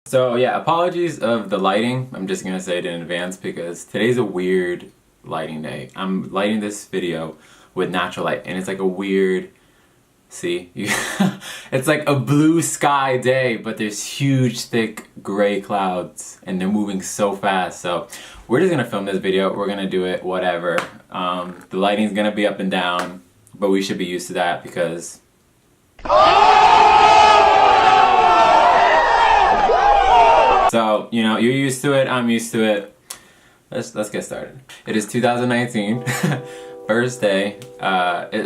So yeah, apologies of the lighting. I'm just gonna say it in advance because today's a weird lighting day. I'm lighting this video with natural light and it's like a weird, see? It's like a blue sky day, but there's huge thick gray clouds and they're moving so fast. So we're just gonna film this video. We're gonna do it whatever. The lighting's gonna be up and down, but we should be used to that because so, you know, you're used to it, I'm used to it. Let's get started. It is 2019, first day.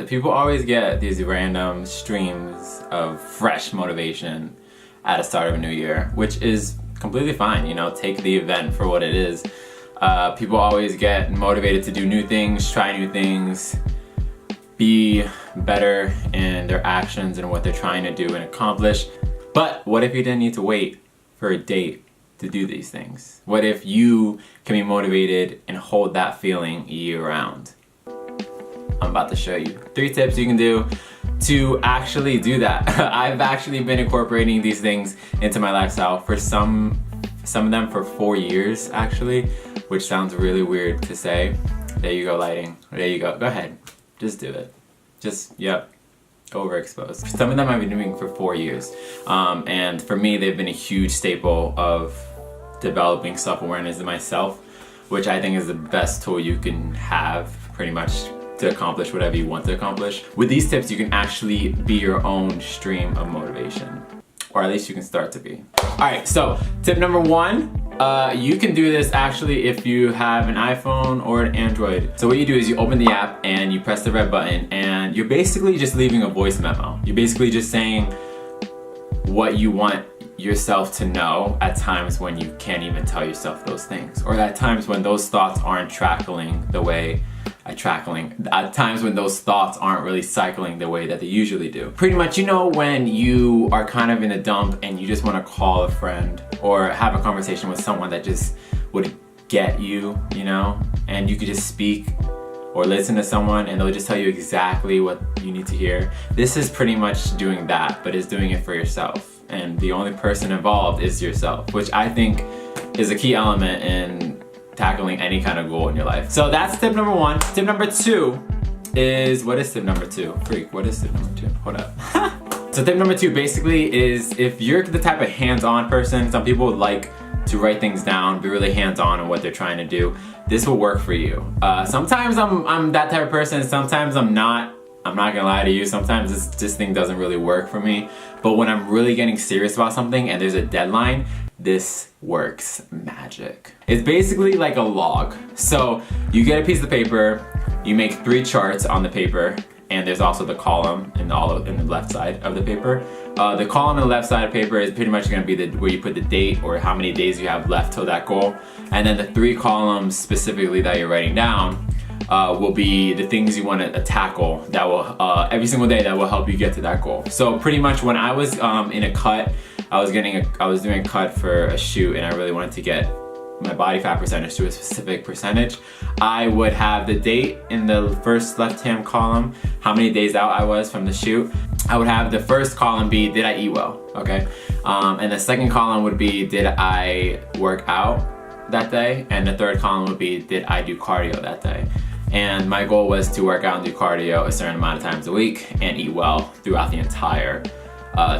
People always get these random streams of fresh motivation at the start of a new year, which is completely fine, you know, take the event for what it is. People always get motivated to do new things, try new things, be better in their actions and what they're trying to do and accomplish. But what if you didn't need to wait for a date to do these things? What if you can be motivated and hold that feeling year round? I'm about to show you 3 tips you can do to actually do that. I've actually been incorporating these things into my lifestyle for some of them for 4 years actually, which sounds really weird to say. There you go, lighting. There you go. Go ahead. Just do it. Just, yep. Overexposed. Some of them I've been doing for 4 years. And for me, they've been a huge staple of developing self-awareness in myself, which I think is the best tool you can have pretty much to accomplish whatever you want to accomplish. With these tips, you can actually be your own stream of motivation, or at least you can start to be. All right, so tip number 1, you can do this actually if you have an iPhone or an Android. So what you do is you open the app and you press the red button and you're basically just leaving a voice memo. You're basically just saying what you want yourself to know at times when you can't even tell yourself those things, or at times when those thoughts aren't trackling the way at times when those thoughts aren't really cycling the way that they usually do. Pretty much, you know, when you are kind of in a dump and you just want to call a friend or have a conversation with someone that just would get you, you know, and you could just speak or listen to someone and they'll just tell you exactly what you need to hear. This is pretty much doing that, but it's doing it for yourself. And the only person involved is yourself, which I think is a key element in tackling any kind of goal in your life. So that's tip number 1. Tip number 2 is, what is tip number 2? Freak, what is tip number 2? Hold up. So tip number 2 basically is if you're the type of hands-on person, some people like to write things down, be really hands-on in what they're trying to do, this will work for you. Sometimes I'm that type of person, sometimes I'm not. I'm not gonna lie to you, sometimes this thing doesn't really work for me. But when I'm really getting serious about something and there's a deadline, this works magic. It's basically like a log. So you get a piece of paper, you make 3 charts on the paper, and there's also the column in the left side of the paper. The column in the left side of the paper is pretty much gonna be where you put the date or how many days you have left till that goal. And then the 3 columns specifically that you're writing down will be the things you want to tackle that will every single day that will help you get to that goal. So pretty much when I was in a cut, I was doing a cut for a shoot and I really wanted to get my body fat percentage to a specific percentage. I would have the date in the first left-hand column, how many days out I was from the shoot. I would have the first column be, did I eat well, okay? And the second column would be, did I work out that day? And the third column would be, did I do cardio that day? And my goal was to work out and do cardio a certain amount of times a week and eat well throughout the entire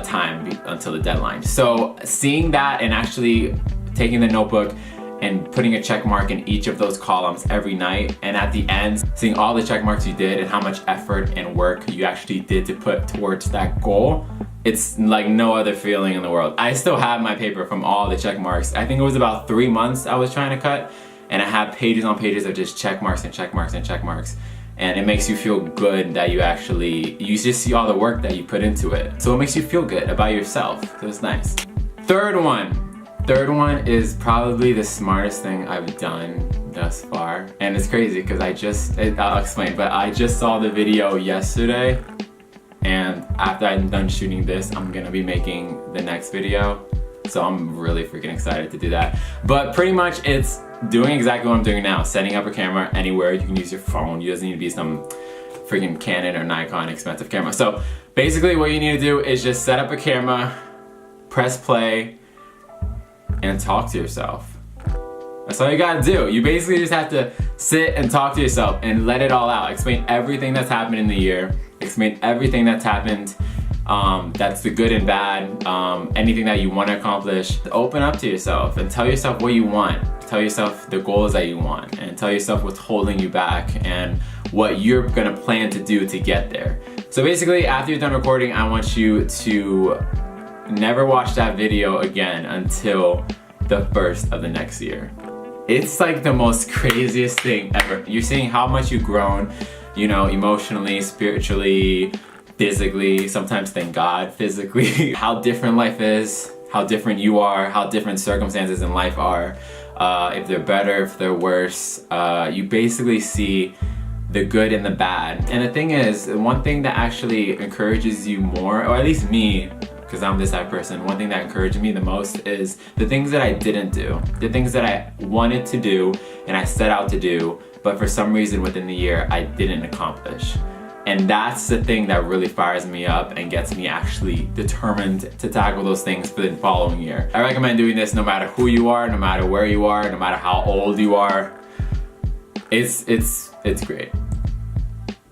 time until the deadline. So seeing that and actually taking the notebook and putting a check mark in each of those columns every night, and at the end, seeing all the check marks you did and how much effort and work you actually did to put towards that goal, it's like no other feeling in the world. I still have my paper from all the check marks. I think it was about 3 months I was trying to cut, and I have pages on pages of just check marks and check marks and check marks. And it makes you feel good that you just see all the work that you put into it. So it makes you feel good about yourself. So it's nice. Third one is probably the smartest thing I've done thus far. And it's crazy because I'll explain, but I just saw the video yesterday. And after I'm done shooting this, I'm gonna be making the next video. So I'm really freaking excited to do that. But pretty much it's doing exactly what I'm doing now. Setting up a camera anywhere. You can use your phone. You doesn't need to be some freaking Canon or Nikon expensive camera. So basically what you need to do is just set up a camera, press play, and talk to yourself. That's all you gotta do. You basically just have to sit and talk to yourself and let it all out. Explain everything that's happened in the year. Explain everything that's happened, that's the good and bad, anything that you want to accomplish. Open up to yourself and tell yourself what you want. Tell yourself the goals that you want, and tell yourself what's holding you back and what you're gonna plan to do to get there. So basically, after you're done recording, I want you to never watch that video again until the first of the next year. It's like the most craziest thing ever. You're seeing how much you've grown, you know, emotionally, spiritually, physically, sometimes thank God, physically. How different life is, how different you are, how different circumstances in life are. If they're better, if they're worse. You basically see the good and the bad. And the thing is, one thing that actually encourages you more, or at least me, because I'm this type of person, one thing that encouraged me the most is the things that I didn't do. The things that I wanted to do and I set out to do, but for some reason within the year I didn't accomplish. And that's the thing that really fires me up and gets me actually determined to tackle those things for the following year. I recommend doing this no matter who you are, no matter where you are, no matter how old you are. It's great.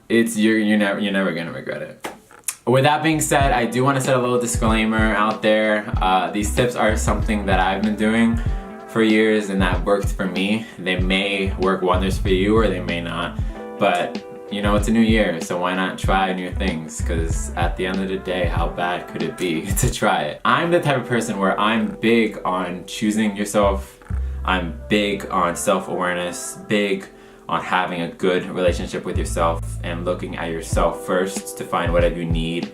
You're never gonna regret it. With that being said, I do want to set a little disclaimer out there. These tips are something that I've been doing for years and that worked for me. They may work wonders for you or they may not, but you know, it's a new year, so why not try new things? Because at the end of the day, how bad could it be to try it? I'm the type of person where I'm big on choosing yourself. I'm big on self-awareness, big on having a good relationship with yourself and looking at yourself first to find whatever you need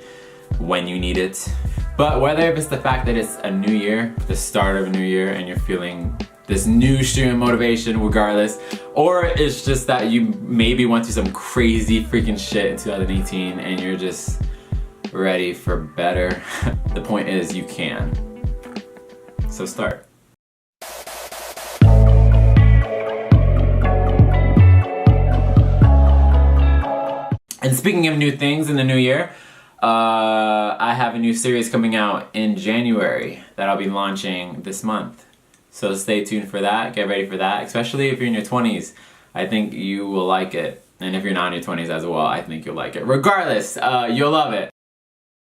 when you need it. But whether it's the fact that it's a new year, the start of a new year, and you're feeling this new stream of motivation regardless, or it's just that you maybe went through some crazy freaking shit in 2018 and you're just ready for better, the point is you can. So start. And speaking of new things in the new year, I have a new series coming out in January that I'll be launching this month. So stay tuned for that, get ready for that, especially if you're in your 20s. I think you will like it. And if you're not in your 20s as well, I think you'll like it. Regardless, you'll love it.